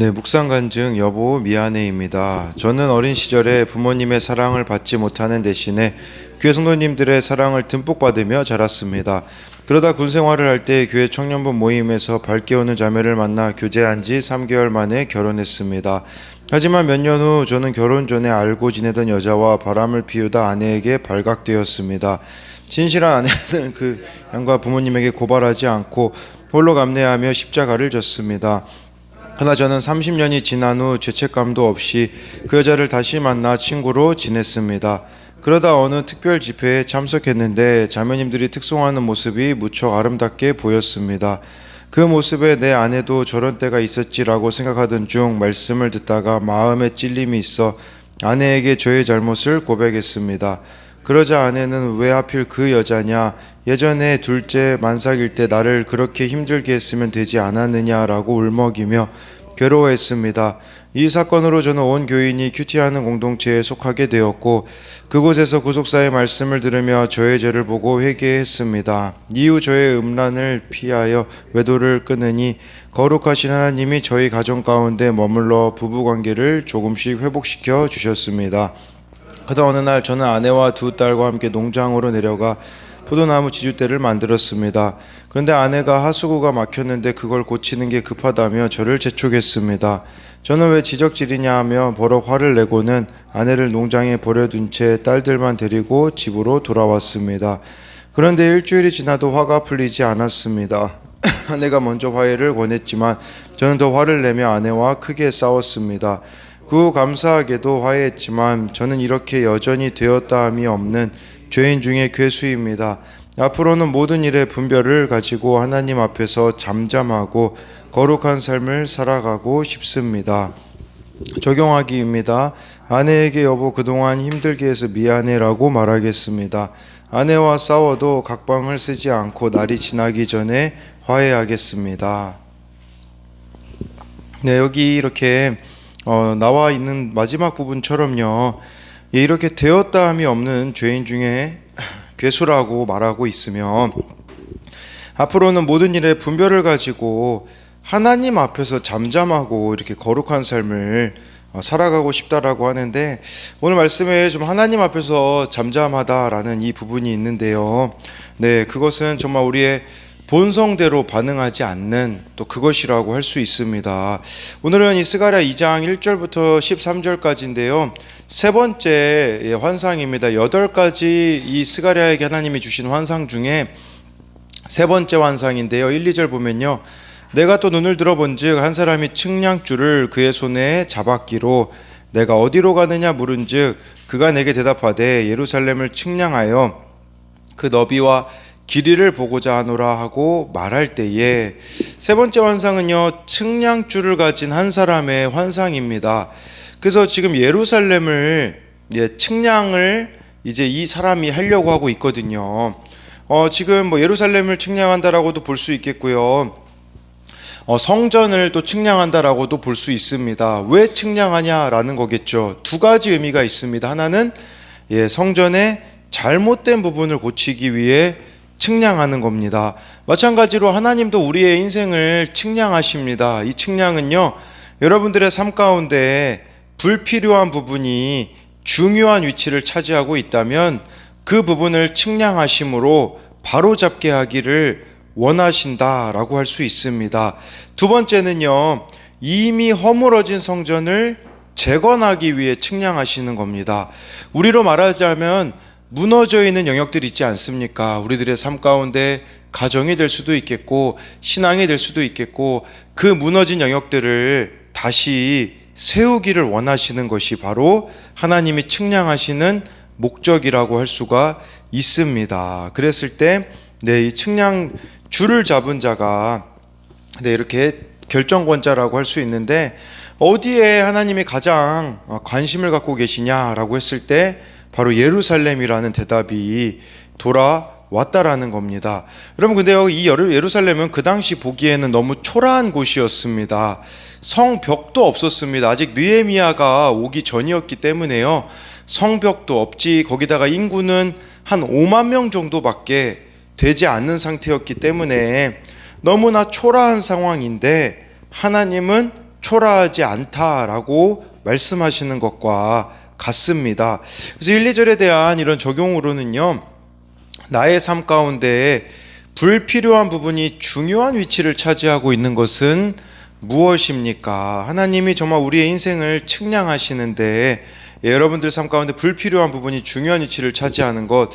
네, 묵상 간증 여보 미안해입니다. 저는 어린 시절에 부모님의 사랑을 받지 못하는 대신에 교회 성도님들의 사랑을 듬뿍 받으며 자랐습니다. 그러다 군 생활을 할 때 교회 청년부 모임에서 밝게 오는 자매를 만나 교제한 지 3개월 만에 결혼했습니다. 하지만 몇 년 후 저는 결혼 전에 알고 지내던 여자와 바람을 피우다 아내에게 발각되었습니다. 진실한 아내는 그 양과 부모님에게 고발하지 않고 홀로 감내하며 십자가를 졌습니다. 그러나 저는 30년이 지난 후 죄책감도 없이 그 여자를 다시 만나 친구로 지냈습니다. 그러다 어느 특별 집회에 참석했는데 자매님들이 특송하는 모습이 무척 아름답게 보였습니다. 그 모습에 내 아내도 저런 때가 있었지라고 생각하던 중 말씀을 듣다가 마음에 찔림이 있어 아내에게 저의 잘못을 고백했습니다. 그러자 아내는 왜 하필 그 여자냐, 예전에 둘째 만삭일 때 나를 그렇게 힘들게 했으면 되지 않았느냐라고 울먹이며 괴로워했습니다. 이 사건으로 저는 온 교인이 큐티하는 공동체에 속하게 되었고 그곳에서 구속사의 말씀을 들으며 저의 죄를 보고 회개했습니다. 이후 저의 음란을 피하여 외도를 끊으니 거룩하신 하나님이 저희 가정 가운데 머물러 부부관계를 조금씩 회복시켜 주셨습니다. 그러다 어느 날 저는 아내와 두 딸과 함께 농장으로 내려가 포도나무 지주대를 만들었습니다. 그런데 아내가 하수구가 막혔는데 그걸 고치는 게 급하다며 저를 재촉했습니다. 저는 왜 지적질이냐 하며 버럭 화를 내고는 아내를 농장에 버려둔 채 딸들만 데리고 집으로 돌아왔습니다. 그런데 일주일이 지나도 화가 풀리지 않았습니다. 아내가 먼저 화해를 권했지만 저는 더 화를 내며 아내와 크게 싸웠습니다. 그 후 감사하게도 화해했지만 저는 이렇게 여전히 되었다함이 없는 죄인 중에 괴수입니다. 앞으로는 모든 일에 분별을 가지고 하나님 앞에서 잠잠하고 거룩한 삶을 살아가고 싶습니다. 적용하기입니다. 아내에게 여보 그동안 힘들게 해서 미안해라고 말하겠습니다. 아내와 싸워도 각방을 쓰지 않고 날이 지나기 전에 화해하겠습니다. 네, 여기 이렇게 나와 있는 마지막 부분처럼요. 이렇게 되었다함이 없는 죄인 중에 괴수라고 말하고 있으며 앞으로는 모든 일에 분별을 가지고 하나님 앞에서 잠잠하고 이렇게 거룩한 삶을 살아가고 싶다라고 하는데 오늘 말씀에 좀 하나님 앞에서 잠잠하다라는 이 부분이 있는데요. 네, 그것은 정말 우리의 본성대로 반응하지 않는 또 그것이라고 할 수 있습니다. 오늘은 이 스가랴 2장 1절부터 13절까지인데요. 세 번째 환상입니다. 8가지 이 스가랴에게 하나님이 주신 환상 중에 세 번째 환상인데요. 1, 2절 보면요. 내가 또 눈을 들어본즉 한 사람이 측량줄을 그의 손에 잡았기로 내가 어디로 가느냐 물은즉 그가 내게 대답하되 예루살렘을 측량하여 그 너비와 길이를 보고자 하노라 하고 말할 때에 세 번째 환상은요, 측량줄을 가진 한 사람의 환상입니다. 그래서 지금 예루살렘을 측량을 이제 이 사람이 하려고 하고 있거든요. 지금 뭐 예루살렘을 측량한다라고도 볼 수 있겠고요. 성전을 또 측량한다라고도 볼 수 있습니다. 왜 측량하냐라는 거겠죠. 두 가지 의미가 있습니다. 하나는 성전의 잘못된 부분을 고치기 위해 측량하는 겁니다. 마찬가지로 하나님도 우리의 인생을 측량하십니다. 이 측량은요, 여러분들의 삶 가운데 불필요한 부분이 중요한 위치를 차지하고 있다면 그 부분을 측량하심으로 바로잡게 하기를 원하신다라고 할 수 있습니다. 두 번째는요, 이미 허물어진 성전을 재건하기 위해 측량하시는 겁니다. 우리로 말하자면 무너져 있는 영역들이 있지 않습니까? 우리들의 삶 가운데 가정이 될 수도 있겠고 신앙이 될 수도 있겠고 그 무너진 영역들을 다시 세우기를 원하시는 것이 바로 하나님이 측량하시는 목적이라고 할 수가 있습니다. 그랬을 때 이 측량 줄을 잡은 자가 이렇게 결정권자라고 할 수 있는데 어디에 하나님이 가장 관심을 갖고 계시냐라고 했을 때 바로 예루살렘이라는 대답이 돌아왔다라는 겁니다. 여러분, 근데 이 예루살렘은 그 당시 보기에는 너무 초라한 곳이었습니다. 성벽도 없었습니다. 아직 느헤미야가 오기 전이었기 때문에요. 성벽도 없지, 거기다가 인구는 한 5만 명 정도밖에 되지 않는 상태였기 때문에 너무나 초라한 상황인데 하나님은 초라하지 않다라고 말씀하시는 것과 같습니다. 그래서 1, 2절에 대한 이런 적용으로는요, 나의 삶 가운데 불필요한 부분이 중요한 위치를 차지하고 있는 것은 무엇입니까? 하나님이 정말 우리의 인생을 측량하시는데 여러분들 삶 가운데 불필요한 부분이 중요한 위치를 차지하는 것,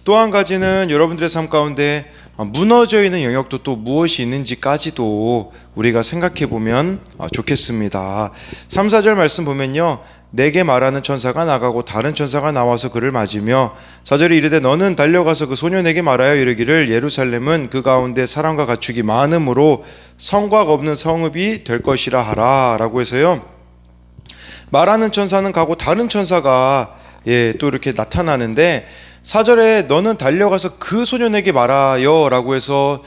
또 한 가지는 여러분들의 삶 가운데 무너져 있는 영역도 또 무엇이 있는지까지도 우리가 생각해 보면 좋겠습니다. 3, 4절 말씀 보면요, 내게 말하는 천사가 나가고 다른 천사가 나와서 그를 맞으며 4절에 이르되 너는 달려가서 그 소년에게 말하여 이르기를 예루살렘은 그 가운데 사람과 가축이 많음으로 성곽 없는 성읍이 될 것이라 하라 라고 해서요, 말하는 천사는 가고 다른 천사가 또 이렇게 나타나는데 4절에 너는 달려가서 그 소년에게 말하여 라고 해서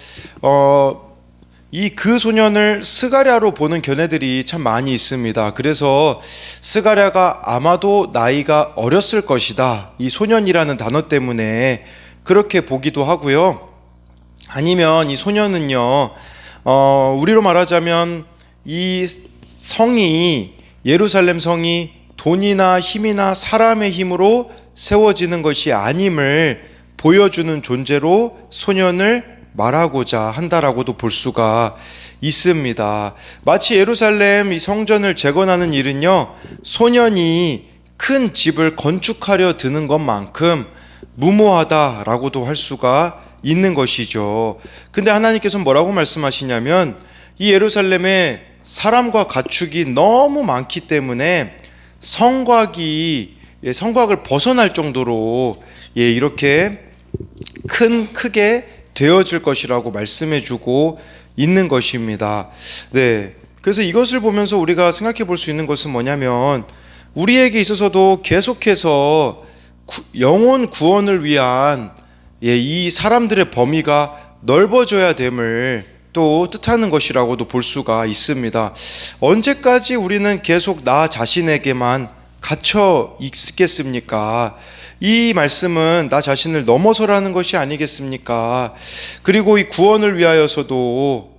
이 그 소년을 스가랴로 보는 견해들이 참 많이 있습니다. 그래서 스가랴가 아마도 나이가 어렸을 것이다, 이 소년이라는 단어 때문에 그렇게 보기도 하고요. 아니면 이 소년은요, 우리로 말하자면 이 성이, 예루살렘 성이 돈이나 힘이나 사람의 힘으로 세워지는 것이 아님을 보여주는 존재로 소년을 말하고자 한다라고도 볼 수가 있습니다. 마치 예루살렘 이 성전을 재건하는 일은요, 소년이 큰 집을 건축하려 드는 것만큼 무모하다라고도 할 수가 있는 것이죠. 근데 하나님께서는 뭐라고 말씀하시냐면, 이 예루살렘에 사람과 가축이 너무 많기 때문에 성곽을 벗어날 정도로 이렇게 크게 되어질 것이라고 말씀해주고 있는 것입니다. 네, 그래서 이것을 보면서 우리가 생각해 볼 수 있는 것은 뭐냐면, 우리에게 있어서도 계속해서 영혼 구원을 위한 이 사람들의 범위가 넓어져야 됨을 또 뜻하는 것이라고도 볼 수가 있습니다. 언제까지 우리는 계속 나 자신에게만 갇혀 있겠습니까? 이 말씀은 나 자신을 넘어서라는 것이 아니겠습니까? 그리고 이 구원을 위하여서도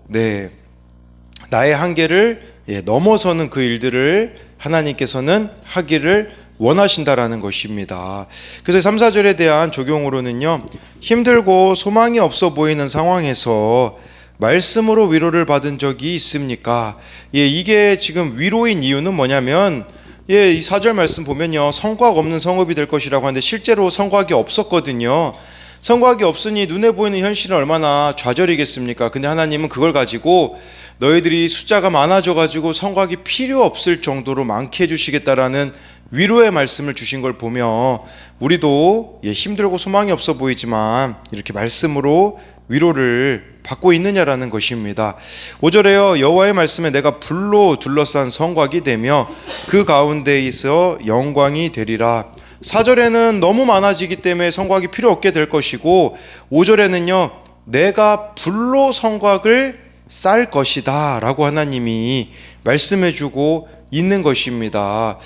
나의 한계를 넘어서는 그 일들을 하나님께서는 하기를 원하신다라는 것입니다. 그래서 3, 4절에 대한 적용으로는요, 힘들고 소망이 없어 보이는 상황에서 말씀으로 위로를 받은 적이 있습니까? 이게 지금 위로인 이유는 뭐냐면, 이 4절 말씀 보면요, 성곽 없는 성읍이 될 것이라고 하는데 실제로 성곽이 없었거든요. 성곽이 없으니 눈에 보이는 현실은 얼마나 좌절이겠습니까? 근데 하나님은 그걸 가지고 너희들이 숫자가 많아져가지고 성곽이 필요 없을 정도로 많게 해주시겠다라는 위로의 말씀을 주신 걸 보며 우리도 힘들고 소망이 없어 보이지만 이렇게 말씀으로 위로를 받고 있느냐라는 것입니다. 5절에요, 여호와의 말씀에 내가 불로 둘러싼 성곽이 되며 그 가운데 있어 영광이 되리라. 4절에는 너무 많아지기 때문에 성곽이 필요 없게 될 것이고, 5절에는요, 내가 불로 성곽을 쌓을 것이다 라고 하나님이 말씀해주고 있는 것입니다.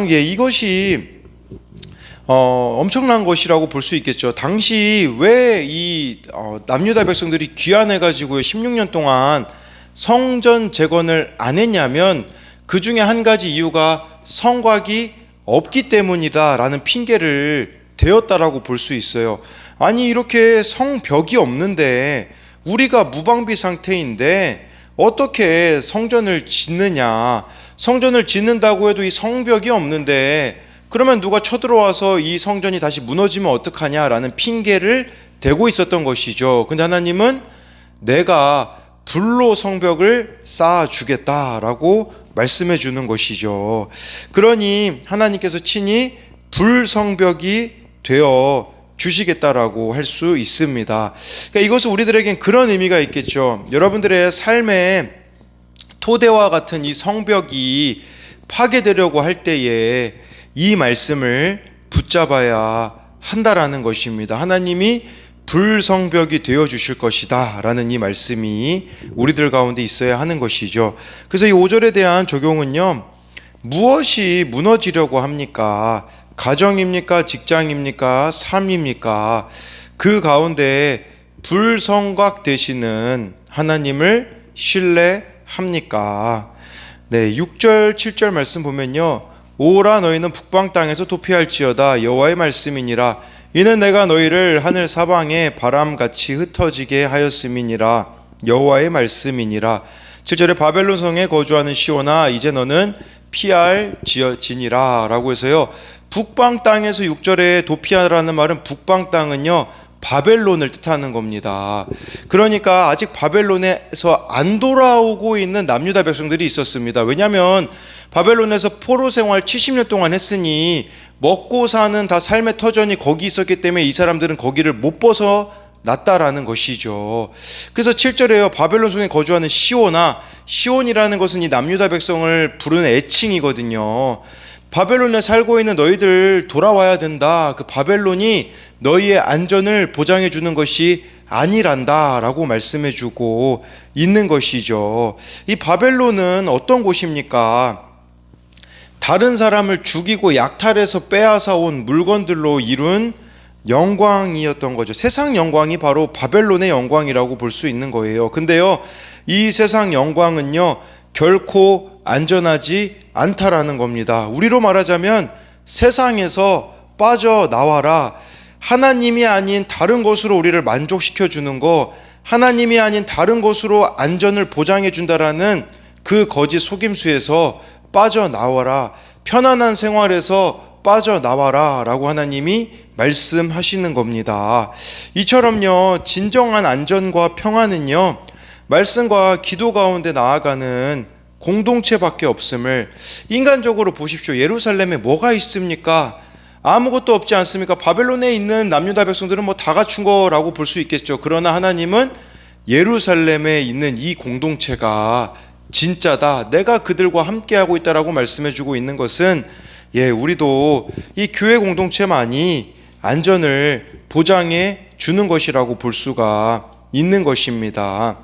이것이 엄청난 것이라고 볼 수 있겠죠. 당시 왜 이 남유다 백성들이 귀환해가지고 16년 동안 성전 재건을 안 했냐면, 그 중에 한 가지 이유가 성곽이 없기 때문이다라는 핑계를 대었다라고 볼 수 있어요. 아니, 이렇게 성벽이 없는데, 우리가 무방비 상태인데 어떻게 성전을 짓느냐, 성전을 짓는다고 해도 이 성벽이 없는데 그러면 누가 쳐들어와서 이 성전이 다시 무너지면 어떡하냐라는 핑계를 대고 있었던 것이죠. 근데 하나님은 내가 불로 성벽을 쌓아주겠다라고 말씀해 주는 것이죠. 그러니 하나님께서 친히 불성벽이 되어 주시겠다라고 할 수 있습니다. 그러니까 이것은 우리들에겐 그런 의미가 있겠죠. 여러분들의 삶의 토대와 같은 이 성벽이 파괴되려고 할 때에 이 말씀을 붙잡아야 한다라는 것입니다. 하나님이 불성벽이 되어 주실 것이다 라는 이 말씀이 우리들 가운데 있어야 하는 것이죠. 그래서 이 5절에 대한 적용은요, 무엇이 무너지려고 합니까? 가정입니까? 직장입니까? 삶입니까? 그 가운데 불성곽 되시는 하나님을 신뢰합니까? 네, 6절 7절 말씀 보면요, 오라 너희는 북방 땅에서 도피할지어다 여호와의 말씀이니라. 이는 내가 너희를 하늘 사방에 바람같이 흩어지게 하였음이니라. 여호와의 말씀이니라. 7절에 바벨론 성에 거주하는 시온아 이제 너는 피할 지어지니라 라고 해서요, 북방 땅에서 6절에 도피하라는 말은 북방 땅은요 바벨론을 뜻하는 겁니다. 그러니까 아직 바벨론에서 안 돌아오고 있는 남유다 백성들이 있었습니다. 왜냐하면 바벨론에서 포로 생활 70년 동안 했으니 먹고 사는 다 삶의 터전이 거기 있었기 때문에 이 사람들은 거기를 못 벗어났다라는 것이죠. 그래서 7절에요, 바벨론 성에 거주하는 시온아, 시온이라는 것은 이 남유다 백성을 부르는 애칭이거든요. 바벨론에 살고 있는 너희들 돌아와야 된다. 그 바벨론이 너희의 안전을 보장해 주는 것이 아니란다 라고 말씀해 주고 있는 것이죠. 이 바벨론은 어떤 곳입니까? 다른 사람을 죽이고 약탈해서 빼앗아 온 물건들로 이룬 영광이었던 거죠. 세상 영광이 바로 바벨론의 영광이라고 볼 수 있는 거예요. 근데요, 이 세상 영광은요 결코 안전하지 않다라는 겁니다. 우리로 말하자면 세상에서 빠져나와라. 하나님이 아닌 다른 것으로 우리를 만족시켜 주는 거, 하나님이 아닌 다른 것으로 안전을 보장해 준다라는 그 거짓 속임수에서 빠져나와라. 편안한 생활에서 빠져나와라 라고 하나님이 말씀하시는 겁니다. 이처럼요, 진정한 안전과 평안은요 말씀과 기도 가운데 나아가는 공동체밖에 없음을, 인간적으로 보십시오. 예루살렘에 뭐가 있습니까? 아무것도 없지 않습니까? 바벨론에 있는 남유다 백성들은 뭐 다 갖춘 거라고 볼 수 있겠죠. 그러나 하나님은 예루살렘에 있는 이 공동체가 진짜다, 내가 그들과 함께하고 있다라고 말씀해주고 있는 것은, 우리도 이 교회 공동체만이 안전을 보장해 주는 것이라고 볼 수가 있는 것입니다.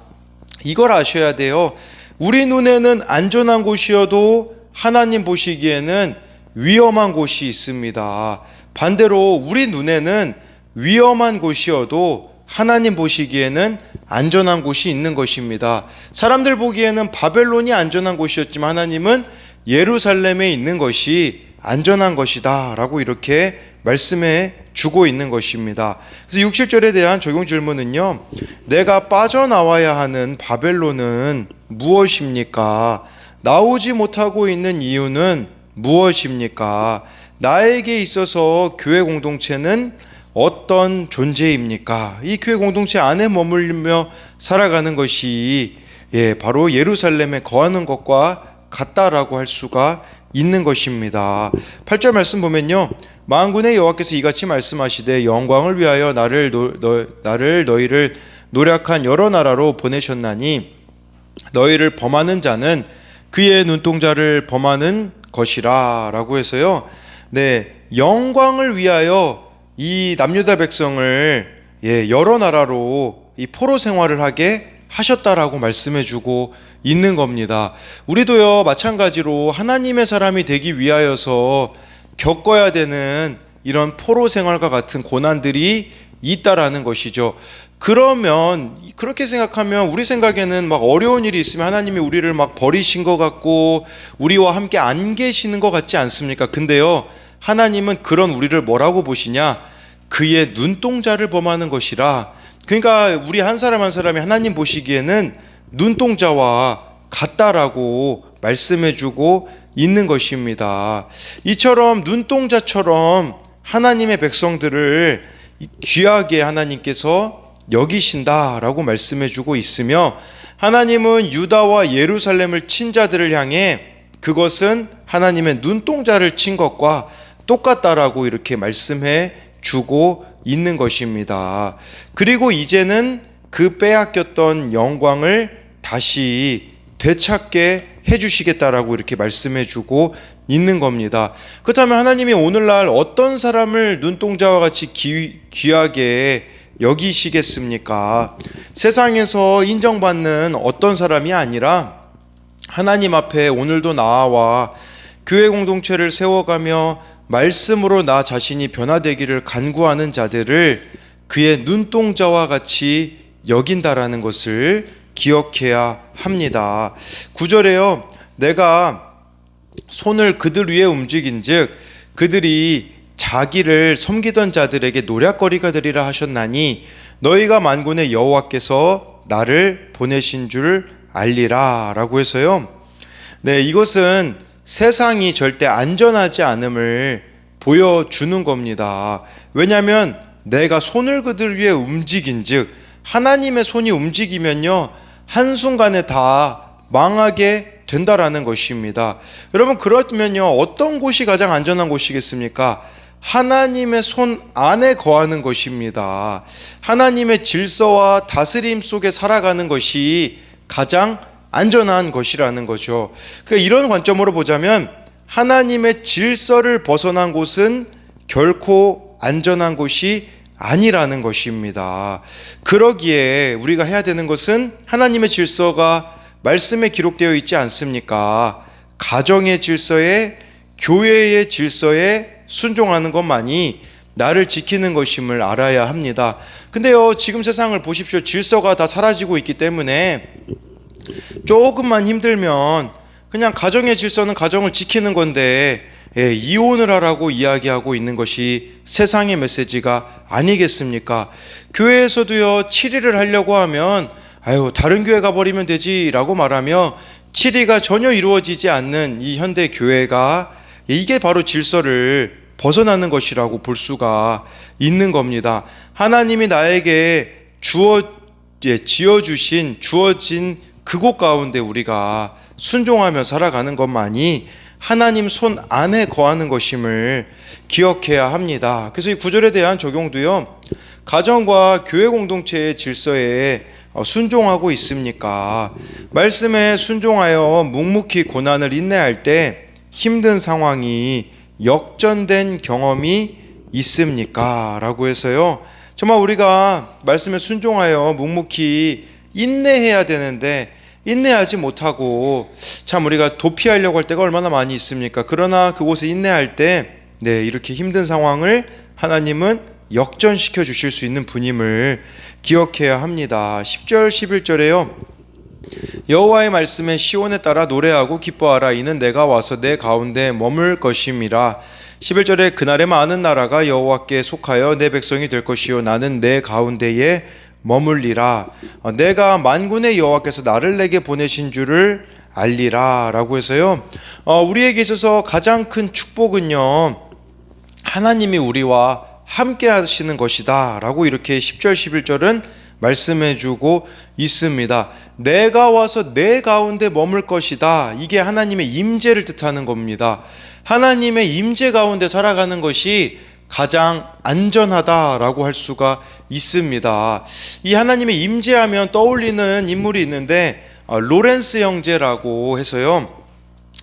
이걸 아셔야 돼요. 우리 눈에는 안전한 곳이어도 하나님 보시기에는 위험한 곳이 있습니다. 반대로 우리 눈에는 위험한 곳이어도 하나님 보시기에는 안전한 곳이 있는 것입니다. 사람들 보기에는 바벨론이 안전한 곳이었지만 하나님은 예루살렘에 있는 것이 안전한 것이다 라고 이렇게 말씀해 주고 있는 것입니다. 그래서 6, 7절에 대한 적용 질문은요, 내가 빠져나와야 하는 바벨론은 무엇입니까? 나오지 못하고 있는 이유는 무엇입니까? 나에게 있어서 교회 공동체는 어떤 존재입니까? 이 교회 공동체 안에 머물며 살아가는 것이 바로 예루살렘에 거하는 것과 같다라고 할 수가 있는 것입니다. 8절 말씀 보면요, 만군의 여호와께서 이같이 말씀하시되 영광을 위하여 너희를 노력한 여러 나라로 보내셨나니 너희를 범하는 자는 그의 눈동자를 범하는 것이라 라고 해서요, 영광을 위하여 이 남유다 백성을 여러 나라로 이 포로 생활을 하게 하셨다라고 말씀해주고 있는 겁니다. 우리도요 마찬가지로 하나님의 사람이 되기 위하여서 겪어야 되는 이런 포로 생활과 같은 고난들이 있다라는 것이죠. 그러면 그렇게 생각하면 우리 생각에는 막 어려운 일이 있으면 하나님이 우리를 막 버리신 것 같고 우리와 함께 안 계시는 것 같지 않습니까? 근데요, 하나님은 그런 우리를 뭐라고 보시냐? 그의 눈동자를 범하는 것이라. 그러니까 우리 한 사람 한 사람이 하나님 보시기에는 눈동자와 같다라고 말씀해주고 있는 것입니다. 이처럼 눈동자처럼 하나님의 백성들을 귀하게 하나님께서 여기신다라고 말씀해주고 있으며, 하나님은 유다와 예루살렘을 친 자들을 향해 그것은 하나님의 눈동자를 친 것과 똑같다라고 이렇게 말씀해 주고 있는 것입니다. 그리고 이제는 그 빼앗겼던 영광을 다시 되찾게 해주시겠다라고 이렇게 말씀해 주고 있는 겁니다. 그렇다면 하나님이 오늘날 어떤 사람을 눈동자와 같이 귀하게 여기시겠습니까? 세상에서 인정받는 어떤 사람이 아니라 하나님 앞에 오늘도 나와 교회 공동체를 세워가며 말씀으로 나 자신이 변화되기를 간구하는 자들을 그의 눈동자와 같이 여긴다라는 것을 기억해야 합니다. 9절에요, 내가 손을 그들 위에 움직인즉 그들이 자기를 섬기던 자들에게 노략거리가 되리라 하셨나니 너희가 만군의 여호와께서 나를 보내신 줄 알리라 라고 해서요. 네, 이것은 세상이 절대 안전하지 않음을 보여주는 겁니다. 왜냐하면 내가 손을 그들 위에 움직인즉 하나님의 손이 움직이면요 한순간에 다 망하게 된다라는 것입니다. 여러분, 그렇다면요 어떤 곳이 가장 안전한 곳이겠습니까? 하나님의 손 안에 거하는 것입니다. 하나님의 질서와 다스림 속에 살아가는 것이 가장 안전한 것이라는 거죠. 그러니까 이런 관점으로 보자면 하나님의 질서를 벗어난 곳은 결코 안전한 곳이 아니라는 것입니다. 그러기에 우리가 해야 되는 것은 하나님의 질서가 말씀에 기록되어 있지 않습니까? 가정의 질서에, 교회의 질서에 순종하는 것만이 나를 지키는 것임을 알아야 합니다. 근데요, 지금 세상을 보십시오. 질서가 다 사라지고 있기 때문에 조금만 힘들면 그냥 가정의 질서는 가정을 지키는 건데 이혼을 하라고 이야기하고 있는 것이 세상의 메시지가 아니겠습니까? 교회에서도요 7일을 하려고 하면 다른 교회 가버리면 되지 라고 말하며 7위가 전혀 이루어지지 않는 이 현대 교회가 이게 바로 질서를 벗어나는 것이라고 볼 수가 있는 겁니다. 하나님이 나에게 주어진 그곳 가운데 우리가 순종하며 살아가는 것만이 하나님 손 안에 거하는 것임을 기억해야 합니다. 그래서 이 구절에 대한 적용도요, 가정과 교회 공동체의 질서에 순종하고 있습니까? 말씀에 순종하여 묵묵히 고난을 인내할 때 힘든 상황이 역전된 경험이 있습니까? 라고 해서요, 정말 우리가 말씀에 순종하여 묵묵히 인내해야 되는데 인내하지 못하고 참 우리가 도피하려고 할 때가 얼마나 많이 있습니까? 그러나 그곳에 인내할 때 이렇게 힘든 상황을 하나님은 역전시켜 주실 수 있는 분임을 기억해야 합니다. 10절 11절에요. 여호와의 말씀에 시온에 따라 노래하고 기뻐하라. 이는 내가 와서 내 가운데 머물 것임이라. 11절에 그날에 많은 나라가 여호와께 속하여 내 백성이 될 것이요 나는 내 가운데에 머물리라. 내가 만군의 여호와께서 나를 내게 보내신 줄을 알리라 라고 해서요, 우리에게 있어서 가장 큰 축복은요 하나님이 우리와 함께 하시는 것이다 라고 이렇게 10절 11절은 말씀해 주고 있습니다. 내가 와서 내 가운데 머물 것이다, 이게 하나님의 임재를 뜻하는 겁니다. 하나님의 임재 가운데 살아가는 것이 가장 안전하다라고 할 수가 있습니다. 이 하나님의 임재하면 떠올리는 인물이 있는데 로렌스 형제라고 해서요,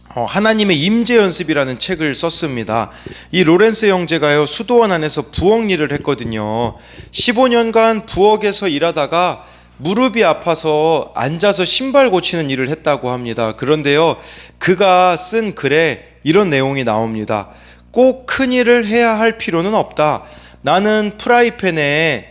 하나님의 임재 연습이라는 책을 썼습니다. 이 로렌스 형제가요 수도원 안에서 부엌 일을 했거든요. 15년간 부엌에서 일하다가 무릎이 아파서 앉아서 신발 고치는 일을 했다고 합니다. 그런데요, 그가 쓴 글에 이런 내용이 나옵니다. 꼭 큰 일을 해야 할 필요는 없다. 나는 프라이팬에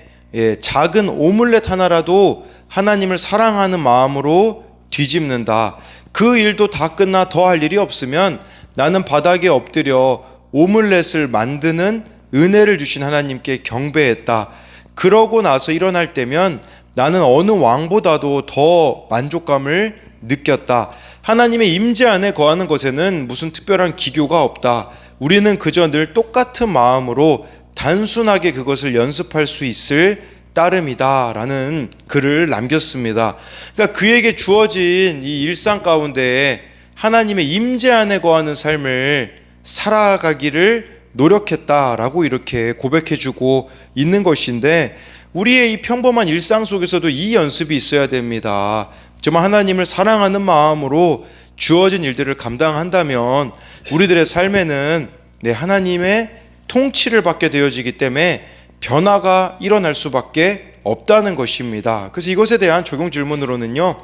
작은 오믈렛 하나라도 하나님을 사랑하는 마음으로 뒤집는다. 그 일도 다 끝나 더 할 일이 없으면 나는 바닥에 엎드려 오믈렛을 만드는 은혜를 주신 하나님께 경배했다. 그러고 나서 일어날 때면 나는 어느 왕보다도 더 만족감을 느꼈다. 하나님의 임재 안에 거하는 것에는 무슨 특별한 기교가 없다. 우리는 그저 늘 똑같은 마음으로 단순하게 그것을 연습할 수 있을 따름이다 라는 글을 남겼습니다. 그러니까 그에게 주어진 이 일상 가운데 하나님의 임재 안에 거하는 삶을 살아가기를 노력했다라고 이렇게 고백해주고 있는 것인데, 우리의 이 평범한 일상 속에서도 이 연습이 있어야 됩니다. 정말 하나님을 사랑하는 마음으로 주어진 일들을 감당한다면 우리들의 삶에는 하나님의 통치를 받게 되어지기 때문에 변화가 일어날 수밖에 없다는 것입니다. 그래서 이것에 대한 적용 질문으로는요,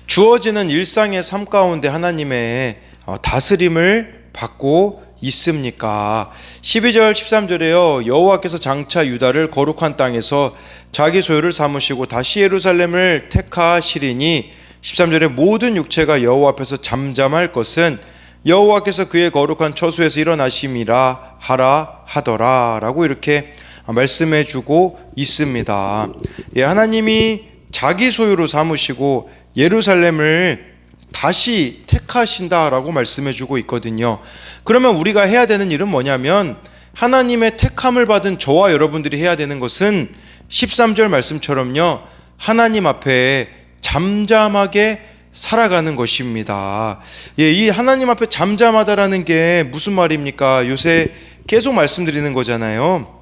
주어지는 일상의 삶 가운데 하나님의 다스림을 받고 있습니까? 12절 13절에요. 여호와께서 장차 유다를 거룩한 땅에서 자기 소유를 삼으시고 다시 예루살렘을 택하시리니 13절에 모든 육체가 여호와 앞에서 잠잠할 것은 여호와께서 그의 거룩한 처소에서 일어나심이라 하라 하더라 라고 이렇게 말씀해 주고 있습니다. 예, 하나님이 자기 소유로 삼으시고 예루살렘을 다시 택하신다라고 말씀해 주고 있거든요. 그러면 우리가 해야 되는 일은 뭐냐면 하나님의 택함을 받은 저와 여러분들이 해야 되는 것은 13절 말씀처럼요, 하나님 앞에 잠잠하게 살아가는 것입니다. 예, 이 하나님 앞에 잠잠하다라는 게 무슨 말입니까? 요새 계속 말씀드리는 거잖아요.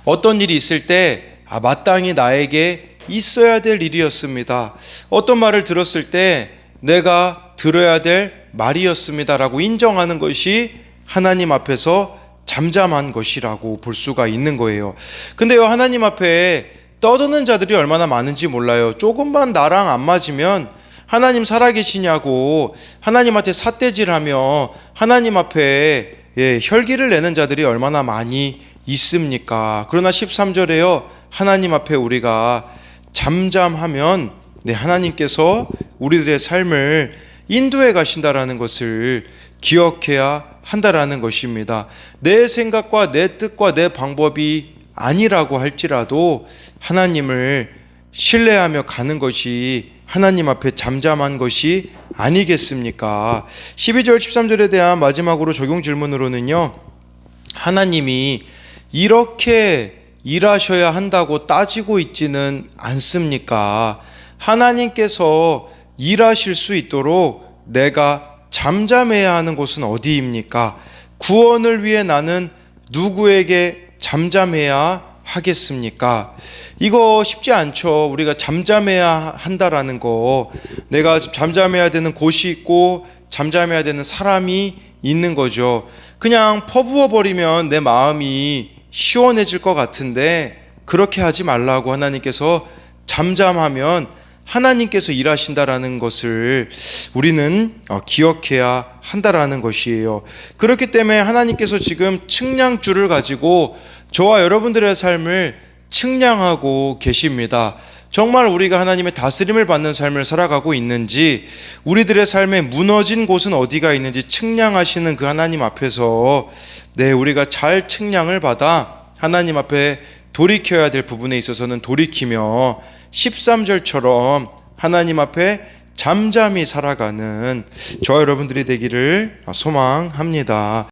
어떤 일이 있을 때 마땅히 나에게 있어야 될 일이었습니다. 어떤 말을 들었을 때 내가 들어야 될 말이었습니다 라고 인정하는 것이 하나님 앞에서 잠잠한 것이라고 볼 수가 있는 거예요. 근데요, 하나님 앞에 떠드는 자들이 얼마나 많은지 몰라요. 조금만 나랑 안 맞으면 하나님 살아계시냐고 하나님한테 삿대질하며 하나님 앞에 혈기를 내는 자들이 얼마나 많이 있습니까? 그러나 13절에요, 하나님 앞에 우리가 잠잠하면 하나님께서 우리들의 삶을 인도해 가신다라는 것을 기억해야 한다라는 것입니다. 내 생각과 내 뜻과 내 방법이 아니라고 할지라도 하나님을 신뢰하며 가는 것이 하나님 앞에 잠잠한 것이 아니겠습니까? 12절 13절에 대한 마지막으로 적용 질문으로는요, 하나님이 이렇게 일하셔야 한다고 따지고 있지는 않습니까? 하나님께서 일하실 수 있도록 내가 잠잠해야 하는 곳은 어디입니까? 구원을 위해 나는 누구에게 잠잠해야 하겠습니까? 이거 쉽지 않죠. 우리가 잠잠해야 한다라는 거, 내가 잠잠해야 되는 곳이 있고 잠잠해야 되는 사람이 있는 거죠. 그냥 퍼부어 버리면 내 마음이 시원해질 것 같은데 그렇게 하지 말라고 하나님께서 잠잠하면 하나님께서 일하신다라는 것을 우리는 기억해야 한다라는 것이에요. 그렇기 때문에 하나님께서 지금 측량줄을 가지고 저와 여러분들의 삶을 측량하고 계십니다. 정말 우리가 하나님의 다스림을 받는 삶을 살아가고 있는지, 우리들의 삶에 무너진 곳은 어디가 있는지 측량하시는 그 하나님 앞에서 우리가 잘 측량을 받아 하나님 앞에 돌이켜야 될 부분에 있어서는 돌이키며 13절처럼 하나님 앞에 잠잠히 살아가는 저와 여러분들이 되기를 소망합니다.